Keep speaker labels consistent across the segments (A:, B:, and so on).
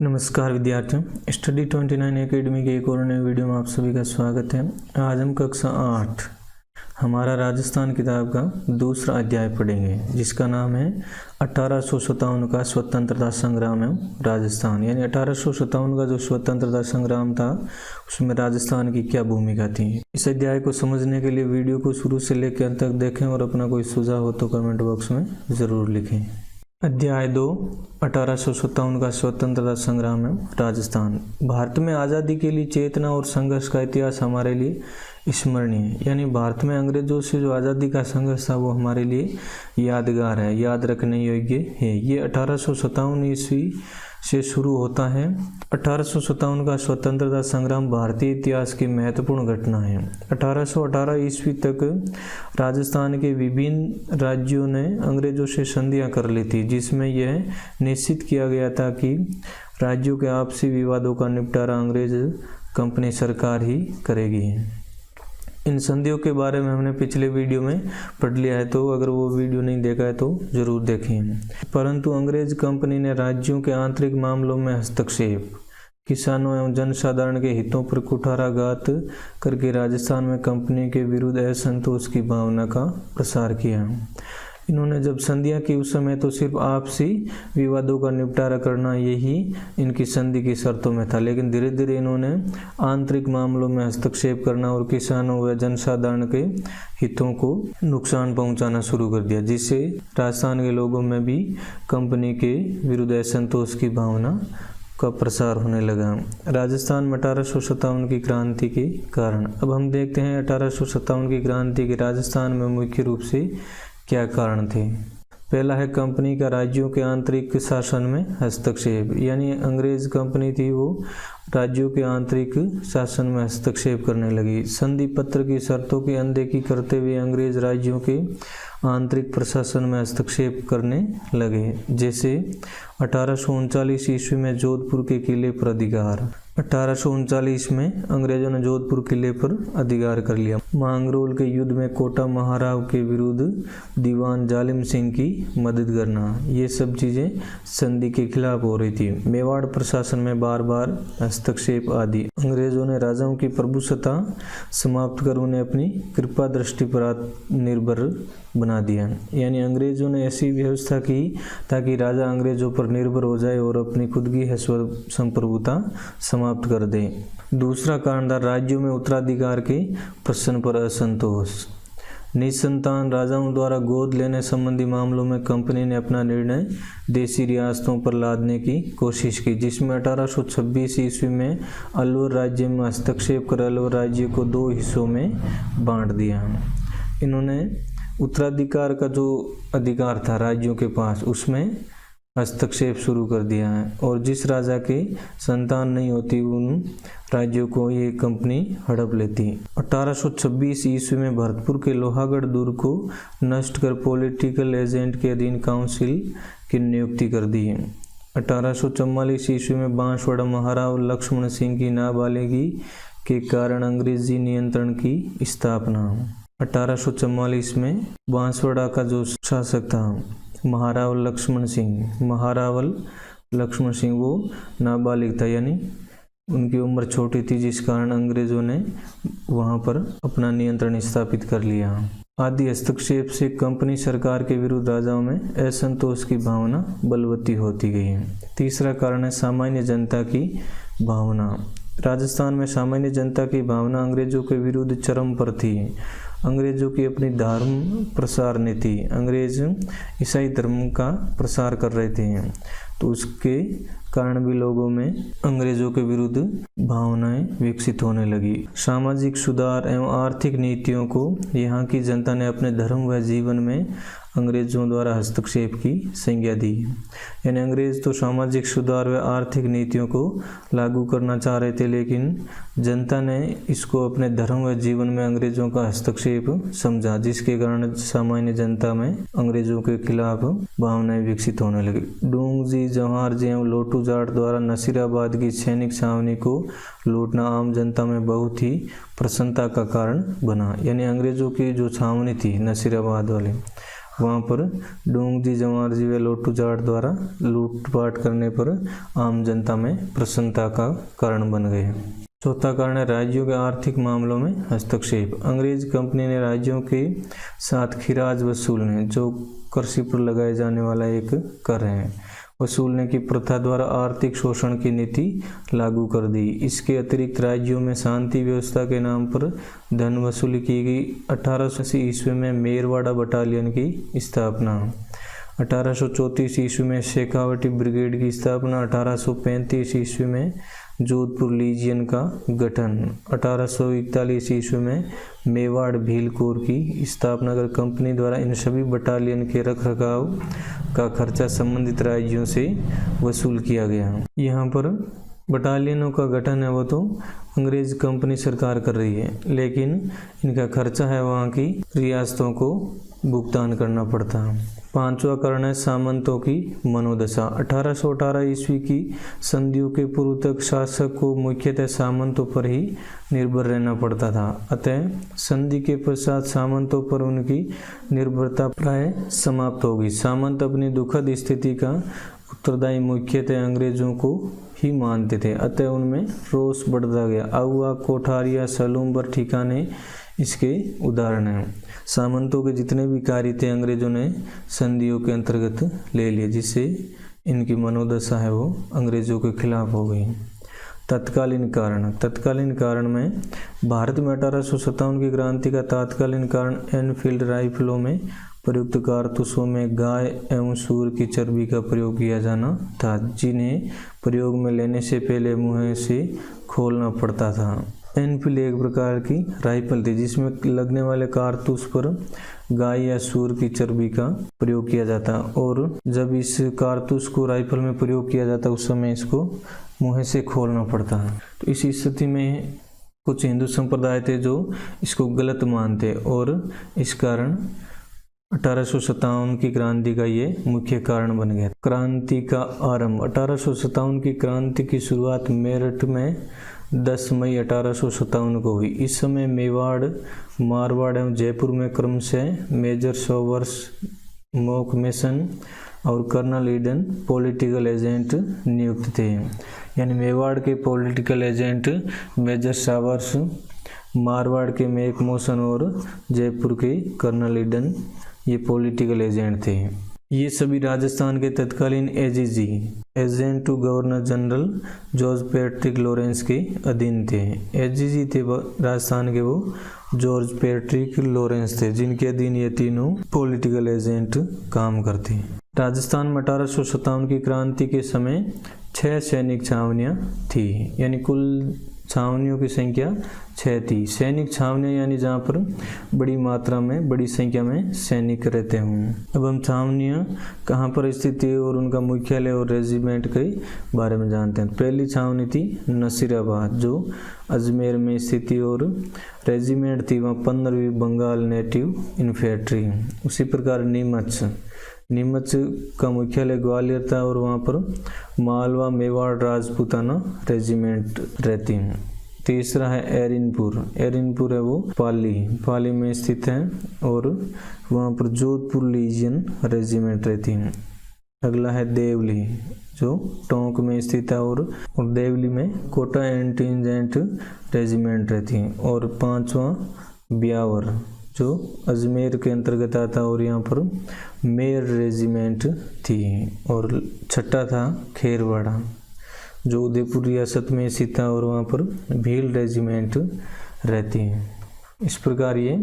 A: नमस्कार विद्यार्थियों, study 29 academy के एक और नए वीडियो में आप सभी का स्वागत है। आज हम कक्षा 8 हमारा राजस्थान किताब का दूसरा अध्याय पढ़ेंगे, जिसका नाम है 1857 का स्वतंत्रता संग्राम एवं राजस्थान। यानी 1857 का जो स्वतंत्रता संग्राम था उसमें राजस्थान की क्या भूमिका थी। इस अध्याय को समझने के लिए वीडियो को शुरू से लेकर अंत तक देखें और अपना कोई सुझाव हो तो कमेंट बॉक्स में ज़रूर लिखें। अध्याय 2 1857 का स्वतंत्रता संग्राम है राजस्थान। भारत में आज़ादी के लिए चेतना और संघर्ष का इतिहास हमारे लिए स्मरणीय है। यानी भारत में अंग्रेजों से जो आज़ादी का संघर्ष था वो हमारे लिए यादगार है, याद रखने योग्य है। ये 1857 ईस्वी से शुरू होता है। 1857 का स्वतंत्रता संग्राम भारतीय इतिहास की महत्वपूर्ण घटना है। 1818 ईस्वी तक राजस्थान के विभिन्न राज्यों ने अंग्रेजों से संधियां कर ली थी, जिसमें यह निश्चित किया गया था कि राज्यों के आपसी विवादों का निपटारा अंग्रेज कंपनी सरकार ही करेगी। इन संधियों के बारे में हमने पिछले वीडियो में पढ़ लिया है, तो अगर वो वीडियो नहीं देखा है तो ज़रूर देखें। परंतु अंग्रेज कंपनी ने राज्यों के आंतरिक मामलों में हस्तक्षेप, किसानों एवं जनसाधारण के हितों पर कुठाराघात करके राजस्थान में कंपनी के विरुद्ध असंतोष की भावना का प्रसार किया। इन्होंने जब संधियां की उस समय तो सिर्फ आपसी विवादों का निपटारा करना यही इनकी संधि की शर्तों में था, लेकिन धीरे धीरे इन्होंने आंतरिक मामलों में हस्तक्षेप करना और किसानों व जनसाधारण के हितों को नुकसान पहुंचाना शुरू कर दिया, जिससे राजस्थान के लोगों में भी कंपनी के विरुद्ध असंतोष की भावना का प्रसार होने लगा। राजस्थान में 1857 की क्रांति के कारण। अब हम देखते हैं 1857 की क्रांति के राजस्थान में मुख्य रूप से क्या कारण थे। पहला है कंपनी का राज्यों के आंतरिक शासन में हस्तक्षेप। यानी अंग्रेज कंपनी थी वो राज्यों के आंतरिक शासन में हस्तक्षेप करने लगी। संधि पत्र की शर्तों की अनदेखी करते हुए अंग्रेज राज्यों के आंतरिक प्रशासन में हस्तक्षेप करने लगे। जैसे 1839 ईस्वी में जोधपुर के किले पर अधिकार। 1839 में अंग्रेजों ने जोधपुर किले पर अधिकार कर लिया। मांगरोल के युद्ध में कोटा महाराव के विरुद्ध दीवान जालिम सिंह की मदद करना, ये सब चीज़ें संधि के खिलाफ हो रही थी। मेवाड़ प्रशासन में बार बार हस्तक्षेप आदि। अंग्रेजों ने राजाओं की प्रभुसत्ता समाप्त कर उन्हें अपनी कृपा दृष्टि पर आत्मनिर्भर बना दिया। यानी अंग्रेजों ने ऐसी व्यवस्था की ताकि राजा अंग्रेजों पर निर्भर हो जाए और अपनी खुद की संप्रभुता समाप्त कर दे। दूसरा कारण था राज्यों में उत्तराधिकार के प्रश्न पर असंतोष। निसंतान राजाओं द्वारा गोद लेने संबंधी मामलों में कंपनी ने अपना निर्णय देशी रियासतों पर लादने की कोशिश की, जिसमें 1826 ईस्वी में अलवर राज्य में हस्तक्षेप कर अलवर राज्य को 2 हिस्सों में बांट दिया। इन्होंने उत्तराधिकार का जो अधिकार था राज्यों के पास, उसमें हस्तक्षेप शुरू कर दिया है, और जिस राजा के संतान नहीं होती उन राज्यों को ये कंपनी हड़प लेती। 1826 ईस्वी में भरतपुर के लोहागढ़ दुर्ग को नष्ट कर पॉलिटिकल एजेंट के अधीन काउंसिल की नियुक्ति कर दी। 1844 ईस्वी में बांसवाड़ा महाराव लक्ष्मण सिंह की नाबालिगी के कारण अंग्रेजी नियंत्रण की स्थापना। 1844 में बांसवाड़ा का जो शासक था महारावल लक्ष्मण सिंह वो नाबालिग था, यानी उनकी उम्र छोटी थी, जिस कारण अंग्रेजों ने वहां पर अपना नियंत्रण स्थापित कर लिया। आदि हस्तक्षेप से कंपनी सरकार के विरुद्ध राजाओं में असंतोष की भावना बलवती होती गई है। तीसरा कारण है सामान्य जनता की भावना। राजस्थान में सामान्य जनता की भावना अंग्रेजों के विरुद्ध चरम पर थी। अंग्रेजों की अपनी धर्म प्रसार नीति, अंग्रेज ईसाई धर्म का प्रसार कर रहे थे, तो उसके कारण भी लोगों में अंग्रेजों के विरुद्ध भावनाएं विकसित होने लगी। सामाजिक सुधार एवं आर्थिक नीतियों को यहाँ की जनता ने अपने धर्म व जीवन में अंग्रेजों द्वारा हस्तक्षेप की संज्ञा दी। यानी अंग्रेज तो सामाजिक सुधार व आर्थिक नीतियों को लागू करना चाह रहे थे, लेकिन जनता ने इसको अपने धर्म व जीवन में अंग्रेजों का हस्तक्षेप समझा, जिसके कारण सामान्य जनता में अंग्रेजों के खिलाफ भावनाएं विकसित होने लगी। डूंगजी, जवाहर जी एवं लोटू जाट द्वारा नसीराबाद की सैनिक छावनी को लूटना आम जनता में बहुत ही प्रसन्नता का कारण बना। यानी अंग्रेजों की जो छावनी थी नसीराबाद वाली, वहाँ पर डोंगजी जवारजी व लोटू जाट द्वारा लूटपाट करने पर आम जनता में प्रसन्नता का कारण बन गए। चौथा कारण है राज्यों के आर्थिक मामलों में हस्तक्षेप। अंग्रेज कंपनी ने राज्यों के साथ खिराज वसूलने, जो कृषि पर लगाए जाने वाला एक कर है, वसूलने की प्रथा द्वारा आर्थिक शोषण की नीति लागू कर दी। इसके अतिरिक्त राज्यों में शांति व्यवस्था के नाम पर धन वसूली की गई। 1880 ईस्वी में मेरवाड़ा बटालियन की स्थापना, 1834 ईस्वी में शेखावटी ब्रिगेड की स्थापना, 1835 ईस्वी में जोधपुर लीजियन का गठन, 1841 ईस्वी में मेवाड़ भील कोर की स्थापना कर कंपनी द्वारा इन सभी बटालियन के रखरखाव का खर्चा संबंधित राज्यों से वसूल किया गया। यहाँ पर बटालियनों का गठन है वो तो अंग्रेज कंपनी सरकार कर रही है, लेकिन इनका खर्चा है वहाँ की रियासतों को भुगतान करना पड़ता है। पांचवा कारण है सामंतों की मनोदशा। 1818 ईस्वी की संधियों के पूर्व तक शासक को मुख्यतः सामंतों पर ही निर्भर रहना पड़ता था, अतः संधि के पश्चात सामंतों पर उनकी निर्भरता प्राय समाप्त हो गई। सामंत अपनी दुखद स्थिति का उत्तरदायी मुख्यतः अंग्रेजों को ही मानते थे, अतः उनमें रोष बढ़ता गया। अहुआ, कोठारिया, सलूम्बर ठिकाने इसके उदाहरण हैं। सामंतों के जितने भी कार्य थे अंग्रेजों ने संधियों के अंतर्गत ले लिए, जिससे इनकी मनोदशा है वो अंग्रेजों के खिलाफ हो गई। तत्कालीन कारण में भारत में 1857 की क्रांति का तत्कालीन कारण एनफील्ड राइफलों में प्रयुक्त कारतूसों में गाय एवं सूअर की चर्बी का प्रयोग किया जाना था, जिन्हें प्रयोग में लेने से पहले मुंह से खोलना पड़ता था। एनफील्ड एक प्रकार की राइफल थी जिसमें लगने वाले कारतूस पर गाय या सूअर की चर्बी का प्रयोग किया जाता, और जब इस कारतूस को राइफल में प्रयोग किया जाता उस समय इसको मुंह से खोलना पड़ता है। तो इस स्थिति में कुछ हिंदू संप्रदाय थे जो इसको गलत मानते, और इस कारण 1857 की क्रांति का ये मुख्य कारण बन गया। क्रांति का आरंभ। 1857 की क्रांति की शुरुआत मेरठ में 10 मई 1857 को हुई। इस समय मेवाड़, मारवाड़ एवं जयपुर में क्रमशः मेजर सोवर्स, मोकमेसन और कर्नल ईडन पॉलिटिकल एजेंट नियुक्त थे। यानी मेवाड़ के political agent major Showers, Marwar के मेक मोशन और जयपुर के कर्नल ईडन ये पॉलिटिकल एजेंट थे। ये सभी राजस्थान के तत्कालीन AGG, agent to governor general George Patrick Lawrence के अधीन थे। एजीजी थे राजस्थान के वो जॉर्ज पैट्रिक लॉरेंस थे, जिनके अधीन ये तीनों पॉलिटिकल एजेंट काम करते हैं। राजस्थान में 1857 की क्रांति के समय 6 सैनिक छावनियाँ थी, यानी कुल छावनियों की संख्या 6 थी। सैनिक छावनियाँ यानी जहाँ पर बड़ी मात्रा में, बड़ी संख्या में सैनिक रहते हों। अब हम छावनियाँ कहाँ पर स्थित थी और उनका मुख्यालय और रेजिमेंट के बारे में जानते हैं। पहली छावनी थी नसीराबाद, जो अजमेर में स्थित थी, और रेजिमेंट थी वहाँ 15वीं बंगाल नेटिव इन्फेंट्री। उसी प्रकार नीमच का मुख्यालय ग्वालियर था, और वहाँ पर मालवा, मेवाड़, राजपूताना रेजिमेंट रहती हैं। तीसरा है एरिनपुर है वो पाली में स्थित है, और वहाँ पर जोधपुर लीजियन रेजिमेंट रहती हैं। अगला है देवली, जो टोंक में स्थित है, और देवली में कोटा एंटीजेंट रेजिमेंट रहती हैं। और पांचवा ब्यावर, जो अजमेर के अंतर्गत आता, और यहाँ पर मेर रेजिमेंट थी। और छठा था खेरवाड़ा, जो उदयपुर रियासत में स्थित था, और वहाँ पर भील रेजिमेंट रहती हैं। इस प्रकार ये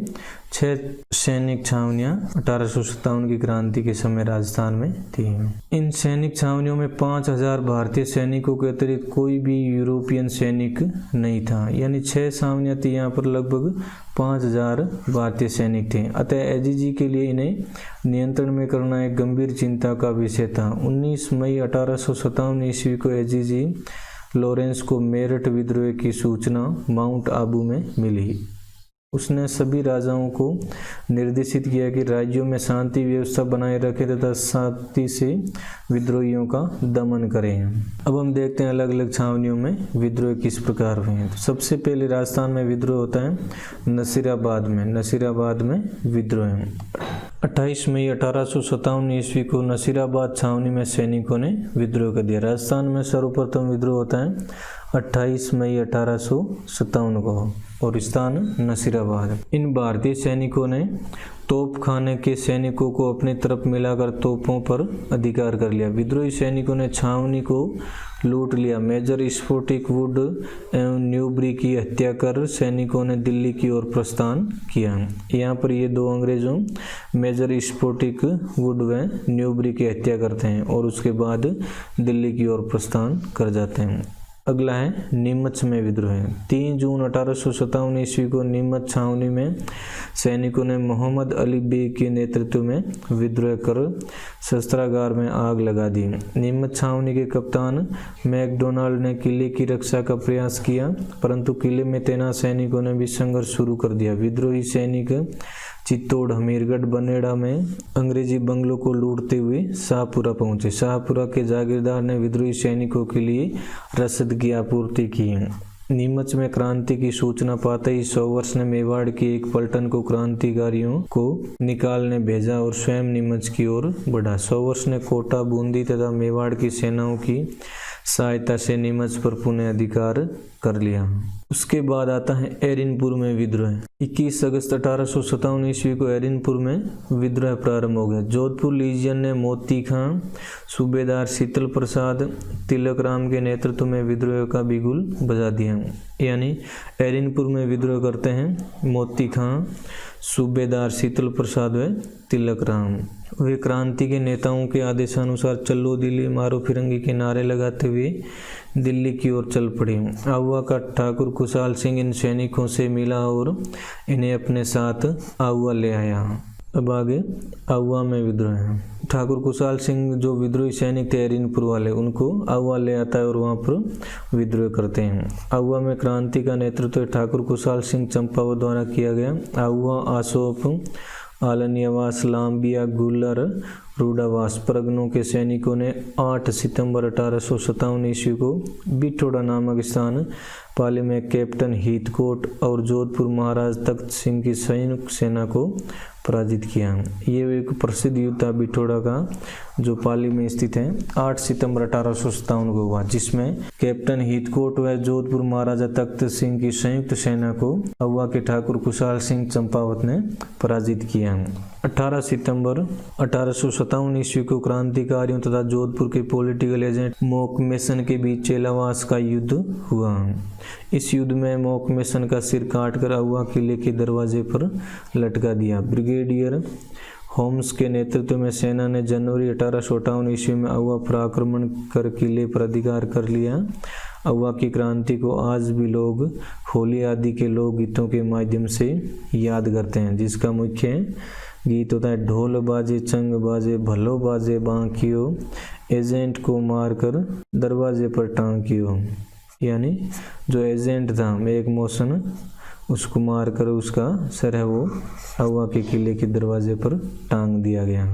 A: 6 सैनिक छावनियाँ 1857 की क्रांति के समय राजस्थान में थी। इन सैनिक छावनियों में 5000 भारतीय सैनिकों के अतिरिक्त कोई भी यूरोपियन सैनिक नहीं था, यानी 6 छावनियाँ थी, यहाँ पर लगभग 5000 भारतीय सैनिक थे। अतः एजीजी के लिए इन्हें नियंत्रण में करना एक गंभीर चिंता का विषय था। 19 मई 1857 ईस्वी को एजीजी लॉरेंस को मेरठ विद्रोह की सूचना माउंट आबू में मिली। उसने सभी राजाओं को निर्देशित किया कि राज्यों में शांति व्यवस्था बनाए रखें तथा शांति से विद्रोहियों का दमन करें। अब हम देखते हैं अलग अलग छावनियों में विद्रोह किस प्रकार हुए हैं। तो सबसे पहले राजस्थान में विद्रोह होता है नसीराबाद में विद्रोह है। 28 मई 1857 ईस्वी को नसीराबाद छावनी में सैनिकों ने विद्रोह कर दिया। राजस्थान में सर्वप्रथम विद्रोह होता है 28 मई 1857 को और स्थान नसीराबाद। इन भारतीय सैनिकों ने तोपखाने के सैनिकों को अपनी तरफ मिलाकर तोपों पर अधिकार कर लिया। विद्रोही सैनिकों ने छावनी को लूट लिया। मेजर स्फोटिक वुड एवं न्यूबरी की हत्या कर सैनिकों ने दिल्ली की ओर प्रस्थान किया। यहाँ पर ये दो अंग्रेजों मेजर स्फोटिक वुड व न्यूबरी की हत्या करते हैं और उसके बाद दिल्ली की ओर प्रस्थान कर जाते हैं। अगला है नीमच में विद्रोह। 3 जून 1857 ईस्वी को नीमच छावनी में सैनिकों ने मोहम्मद अली बेग के नेतृत्व में विद्रोह कर शस्त्रागार में आग लगा दी। नीमच छावनी के कप्तान मैकडोनाल्ड ने किले की रक्षा का प्रयास किया, परंतु किले में तैनात सैनिकों ने भी संघर्ष शुरू कर दिया। विद्रोही सैनिक चित्तौड़, हमीरगढ़, बनेड़ा में अंग्रेजी बंगलों को लूटते हुए शाहपुरा पहुंचे। शाहपुरा के जागीरदार ने विद्रोही सैनिकों के लिए रसद की आपूर्ति की। नीमच में क्रांति की सूचना पाते ही सौवर्ष ने मेवाड़ की एक पलटन को क्रांतिकारियों को निकालने भेजा और स्वयं नीमच की ओर बढ़ा। सौवर्ष ने कोटा, बूंदी तथा मेवाड़ की सेनाओं की सहायता से नीमच पर पुनः अधिकार कर लिया। उसके बाद आता है एरिनपुर में विद्रोह। 21 अगस्त 1857 ईस्वी को एरिनपुर में विद्रोह प्रारंभ हो गया। जोधपुर लीजियन ने मोती खां, सूबेदार शीतल प्रसाद, तिलक राम के नेतृत्व में विद्रोह का बिगुल बजा दिया। यानी एरिनपुर में विद्रोह करते हैं मोती खां, सूबेदार शीतल प्रसाद व तिलक राम। वे क्रांति के नेताओं के आदेशानुसार चलो दिल्ली मारो फिरंगी के नारे लगाते हुए दिल्ली की ओर चल पड़े। आहुआ का ठाकुर खुशहाल सिंह इन सैनिकों से मिला और इन्हें अपने साथ आहुआ ले आया। अब आगे आहुआ में विद्रोह है। ठाकुर खुशहाल सिंह जो विद्रोही सैनिक थे एरिनपुर वाले, उनको आहुआ ले आता है और वहाँ पर विद्रोह करते हैं। आहुआ में क्रांति का नेतृत्व ठाकुर खुशहाल सिंह चंपावत द्वारा किया गया। आहुआ, आसोप, आलनियावास, लाम्बिया, गुलर, रूडावास परगनों के सैनिकों ने 8 सितंबर 1857 ईस्वी को बिठोड़ा नामक स्थान पाली में कैप्टन हीथकोट और जोधपुर महाराज तख्त सिंह की संयुक्त सेना को पराजित किया। ये एक प्रसिद्ध युद्ध था बिठोड़ा का जो पाली में स्थित है। 8 सितंबर 1857 को हुआ, जिसमें कैप्टन हीथकोट व जोधपुर महाराजा तख्त सिंह की संयुक्त सेना को आहुआ के ठाकुर खुशहाल सिंह चंपावत ने पराजित किया। 18 सितंबर 1857 ईस्वी को क्रांतिकारियों तथा जोधपुर के पॉलिटिकल एजेंट मोकमेसन के बीच चेलावास का युद्ध हुआ। इस युद्ध में मोकमेसन का सिर काटकर आहुआ किले के दरवाजे पर लटका दिया। ब्रिगेडियर होम्स के नेतृत्व में सेना ने जनवरी 1858 ईस्वी में आहुआ पर आक्रमण कर किले पर अधिकार कर लिया। आहुआ की क्रांति को आज भी लोग होली आदि के लोक गीतों के माध्यम से याद करते हैं, जिसका मुख्य गीत होता है ढोल बाजे चंग बाजे भलो बाजे बांकियो, एजेंट को मारकर दरवाजे पर टांकियो। यानी जो एजेंट था मेक मोशन, उसको मारकर उसका सर है वो आहुआ के किले के दरवाजे पर टांग दिया गया।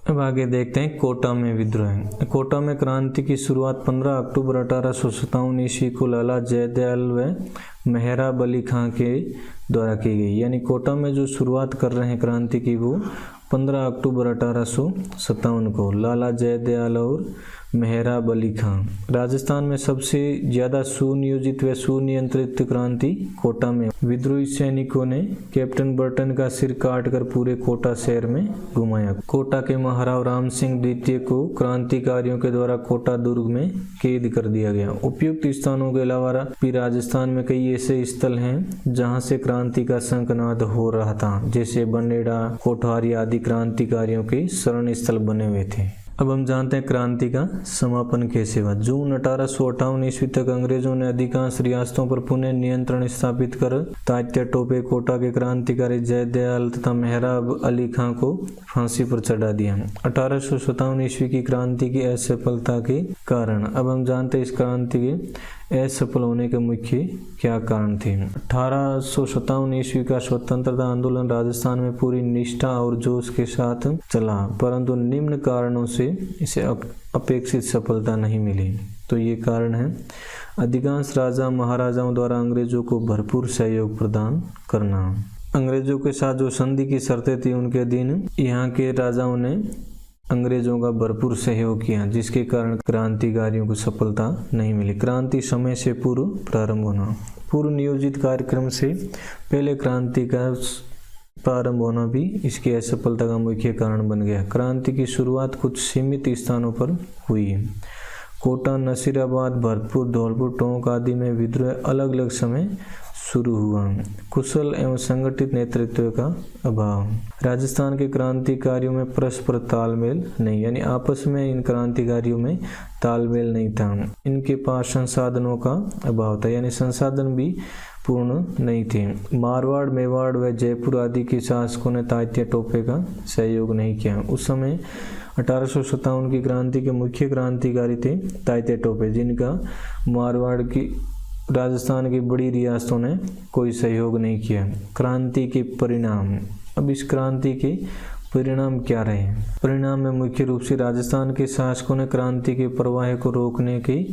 A: अब आगे देखते हैं कोटा में विद्रोह। कोटा में क्रांति की शुरुआत 15 अक्टूबर 1857 ईस्वी को लाला जयदयाल व मेहराब अली खां के द्वारा की गई। यानी कोटा में जो शुरुआत कर रहे हैं क्रांति की वो 15 अक्टूबर 1857 को लाला जयदयाल और मेहराब अली खां। राजस्थान में सबसे ज्यादा सुनियोजित व सुनियंत्रित क्रांति कोटा में। विद्रोही सैनिकों ने कैप्टन बर्टन का सिर काटकर पूरे कोटा शहर में घुमाया। कोटा के महाराव राम सिंह द्वितीय को क्रांतिकारियों के द्वारा कोटा दुर्ग में कैद कर दिया गया। उपयुक्त स्थानों के अलावा भी राजस्थान में कई ऐसे स्थल हैं जहां से क्रांति का शंखनाद हो रहा था, जैसे बनेड़ा, कोठारी आदि क्रांतिकारियों के शरण स्थल बने हुए थे। अब हम जानते हैं क्रांति का समापन कैसे हुआ। जून 1858 ईस्वी तक अंग्रेजों ने अधिकांश रियासतों पर पुनः नियंत्रण स्थापित कर तात्या टोपे, कोटा के क्रांतिकारी जयदयाल तथा मेहराब अली खां को फांसी पर चढ़ा दिया। 1857 ईस्वी की क्रांति की असफलता के कारण। अब हम जानते हैं इस क्रांति के असफल होने के मुख्य क्या कारण थे। 1857 ईस्वी का स्वतंत्रता आंदोलन राजस्थान में पूरी निष्ठा और जोश के साथ चला, परंतु निम्न कारणों से इसे अपेक्षित सफलता नहीं मिली। तो ये कारण है अधिकांश राजा महाराजाओं द्वारा अंग्रेजों को भरपूर सहयोग प्रदान करना। अंग्रेजों के साथ जो संधि की शर्तें थी उनके अधीन यहाँ के राजाओं ने अंग्रेजों का भरपूर सहयोग किया, जिसके कारण क्रांतिकारियों को सफलता नहीं मिली। क्रांति समय से पूर्व प्रारंभ होना, पूर्व नियोजित कार्यक्रम से पहले क्रांति का प्रारंभ होना भी इसकी असफलता का मुख्य कारण बन गया। क्रांति की शुरुआत कुछ सीमित स्थानों पर हुई। कोटा, नसीराबाद, भरतपुर, धौलपुर, टोंक आदि में विद्रोह अलग अलग समय शुरू हुआ। कुशल एवं संगठित नेतृत्व का अभाव। राजस्थान के क्रांतिकारियों में परस्पर तालमेल नहीं, यानी आपस में इन क्रांतिकारियों में तालमेल नहीं था। इनके पास संसाधनों का अभाव था, यानी संसाधन भी पूर्ण नहीं थे। मारवाड़, मेवाड़ व जयपुर आदि के शासकों ने तात्या टोपे का सहयोग नहीं किया। उस समय 1857 की क्रांति के मुख्य क्रांतिकारी थे तात्या टोपे, जिनका मारवाड़ की राजस्थान की बड़ी रियासतों ने कोई सहयोग नहीं किया। क्रांति के परिणाम। अब इस क्रांति के परिणाम क्या रहे? परिणाम में मुख्य रूप से राजस्थान के शासकों ने क्रांति के प्रवाह को रोकने के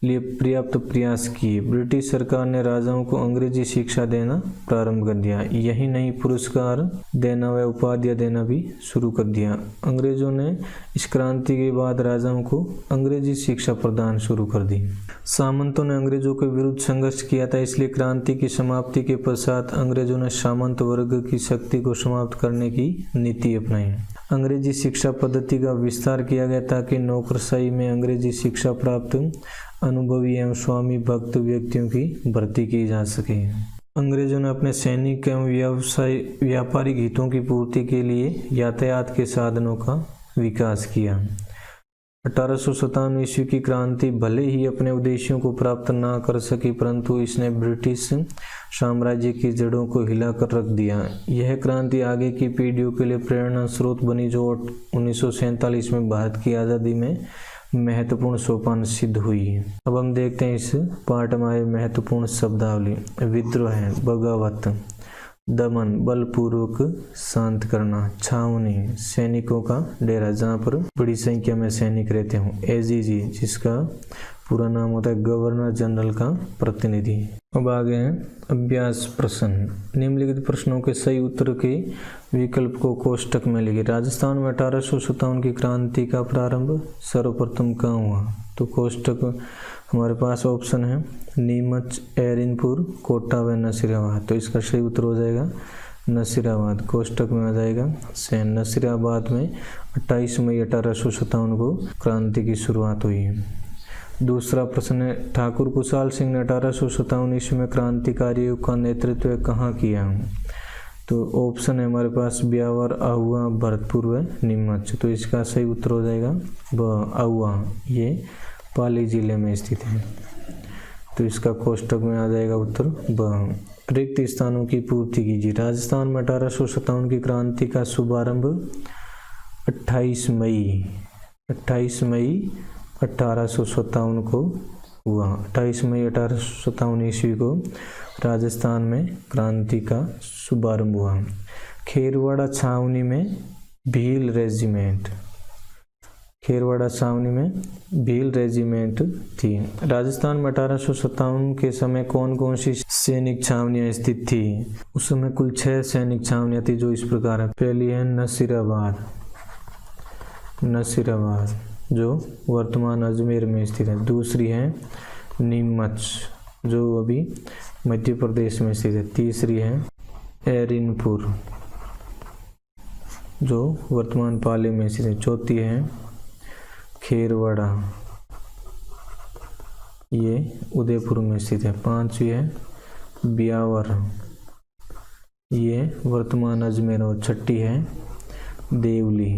A: लिए पर्याप्त प्रयास किए। ब्रिटिश सरकार ने राजाओं को अंग्रेजी शिक्षा देना प्रारंभ कर दिया। यही नहीं, पुरस्कार देना व उपाधियां देना भी शुरू कर दिया। अंग्रेजों ने इस क्रांति के बाद राजाओं को अंग्रेजी शिक्षा प्रदान शुरू कर दी। सामंतों ने अंग्रेजों के विरुद्ध संघर्ष किया था, इसलिए क्रांति की समाप्ति के पश्चात अंग्रेजों ने सामंत वर्ग की शक्ति को समाप्त करने की नीति अपनाई। अंग्रेजी शिक्षा पद्धति का विस्तार किया गया ताकि नौकरशाही में अंग्रेजी शिक्षा प्राप्त अनुभवी एवं स्वामी भक्त व्यक्तियों की भर्ती की जा सके। अंग्रेजों ने अपने सैनिक एवं व्यापारिक हितों की पूर्ति के लिए यातायात के साधनों का विकास किया। 1857 ईस्वी की क्रांति भले ही अपने उद्देश्यों को प्राप्त ना कर सकी, परंतु इसने ब्रिटिश साम्राज्य की जड़ों को हिलाकर रख दिया। यह क्रांति आगे की पीढ़ियों के लिए प्रेरणा स्रोत बनी, जो 1947 में भारत की आज़ादी में महत्वपूर्ण सोपान सिद्ध हुई। अब हम देखते हैं इस पाठ में आए महत्वपूर्ण शब्दावली। विद्रोह है बगावत, दमन बलपूर्वक शांत करना, छावनी सैनिकों का डेरा जहाँ पर बड़ी संख्या में सैनिक रहते हों, एजीजी जिसका पूरा नाम होता है गवर्नर जनरल का प्रतिनिधि। अब आगे हैं अभ्यास प्रश्न। निम्नलिखित प्रश्नों के सही उत्तर के विकल्प को कोष्टक में लिखिए। राजस्थान में 1857 की क्रांति का प्रारंभ सर्वप्रथम कहाँ हुआ? तो कोष्टक हमारे पास ऑप्शन है नीमच, एरिनपुर, कोटा व नसीराबाद। तो इसका सही उत्तर हो जाएगा नसीराबाद। कोष्टक में आ जाएगा सैन। नसीराबाद में 28 मई 1857 को क्रांति की शुरुआत हुई। दूसरा प्रश्न है ठाकुर कुशाल सिंह ने 1857 ईस्वी में क्रांतिकारियों का नेतृत्व कहाँ किया? तो ऑप्शन है हमारे पास ब्यावर, आहुआ, भरतपुर व नीमच। तो इसका सही उत्तर हो जाएगा आहुआ, ये पाली जिले में स्थित है। तो इसका कोष्टक में आ जाएगा उत्तर ब। रिक्त स्थानों की पूर्ति कीजिए। राजस्थान में 1857 की क्रांति का शुभारंभ 28 मई 1857 को हुआ। 28 मई 1857 ईस्वी को राजस्थान में क्रांति का शुभारंभ हुआ। खेरवाड़ा छावनी में भील रेजिमेंट, खेरवाड़ा छावनी में भील रेजिमेंट थी। राजस्थान में 1857 के समय कौन कौन सी सैनिक छावनियां स्थित थी? उस समय कुल 6 सैनिक छावनियां थी, जो इस प्रकार है। पहली है नसीराबाद जो वर्तमान अजमेर में स्थित है। दूसरी है नीमच जो अभी मध्य प्रदेश में स्थित है। तीसरी है एरिनपुर जो वर्तमान पाली में स्थित है। चौथी है खेरवाड़ा, ये उदयपुर में स्थित है। पांचवी है ब्यावर, ये वर्तमान अजमेर। और छठी है देवली,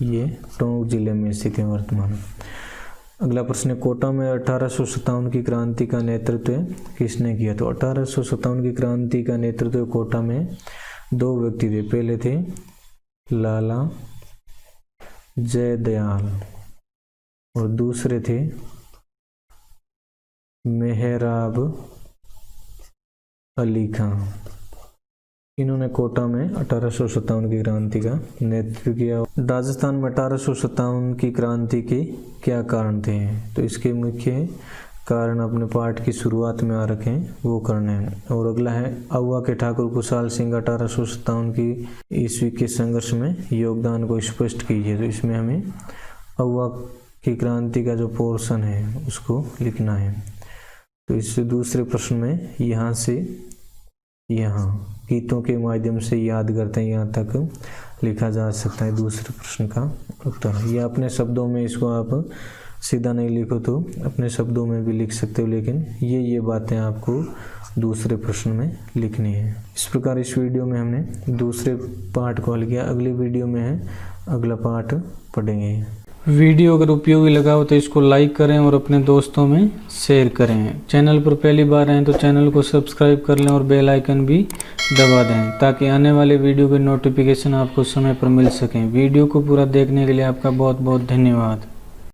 A: ये टोंक जिले में स्थित है वर्तमान। अगला प्रश्न है कोटा में 1857 की क्रांति का नेतृत्व किसने किया? तो 1857 की क्रांति का नेतृत्व कोटा में 2 व्यक्ति थे। पहले थे लाला जयदयाल और दूसरे थे मेहराब अली खां। इन्होंने कोटा में 1857 की क्रांति का नेतृत्व किया। राजस्थान में 1857 की क्रांति के क्या कारण थे? तो इसके मुख्य कारण अपने पाठ की शुरुआत में आ रखे हैं वो करने हैं। और अगला है अहुआ के ठाकुर कुशाल सिंह 1857 की ईस्वी के संघर्ष में योगदान को स्पष्ट कीजिए। तो इसमें हमें अहुआ की क्रांति का जो पोर्शन है उसको लिखना है। तो इस दूसरे प्रश्न में यहाँ से यहाँ गीतों के माध्यम से याद करते हैं, यहाँ तक लिखा जा सकता है दूसरे प्रश्न का उत्तर। या अपने शब्दों में इसको आप सीधा नहीं लिखो तो अपने शब्दों में भी लिख सकते हो, लेकिन ये बातें आपको दूसरे प्रश्न में लिखनी है। इस प्रकार इस वीडियो में हमने दूसरे पार्ट को हल किया। अगली वीडियो में है अगला पार्ट पढ़ेंगे।
B: वीडियो अगर उपयोगी लगा हो तो इसको लाइक करें और अपने दोस्तों में शेयर करें। चैनल पर पहली बार आए तो चैनल को सब्सक्राइब कर लें और बेल आइकन भी दबा दें ताकि आने वाले वीडियो के नोटिफिकेशन आपको समय पर मिल सकें। वीडियो को पूरा देखने के लिए आपका बहुत बहुत धन्यवाद।